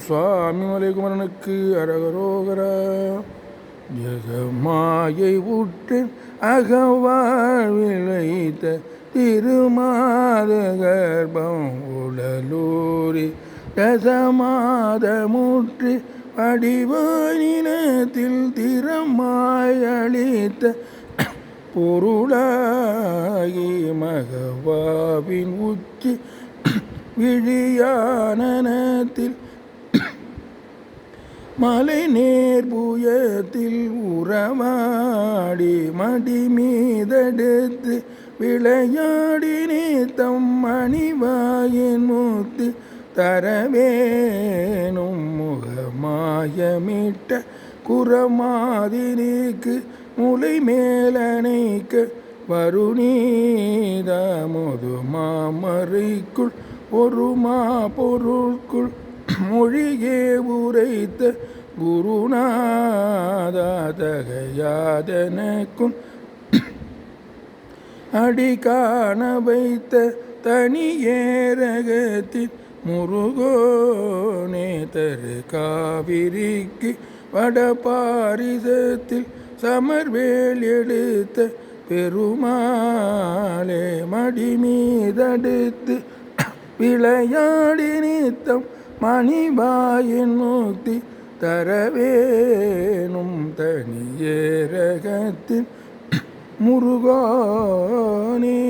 சுவாமி மலைக்குமரனுக்கு அரகரோகரா. ஜெகமாயை உற்று அகவாழ்வில் வைத்த திருமாத கர்ப்பம் உடலூரி ரசமாதமுற்று வடிவநிலத்தில் திறமாய் அளித்த பொருளாகி மகவாவின் உச்சி விழியானத்தில் மலை நேர் புயத்தில் உறவாடி மடி மீதெடுத்து விளையாடி நீத்தம் மணிவாயின் மூத்து தரவேனும் முகமாயமிட்ட குறமாதிரிக்கு முலை மேலணைக்க வருணீத முது மாமறைக்குள் ஒரு மா பொருட்குள் மொழியே உரைத்த குருநாதா தகையாதனக்கும் அடி காண வைத்த தனியேரகத்தின் முருகோனே தரு காவிரிக்கு வடபாரிசத்தில் சமர்வேல் எடுத்த பெருமாளே மடி மீதடுத்து விளையாடி நித்தம் மணிபாயின் முக்தி தரவேனும் தனியேரகத்தின் முருகோனே.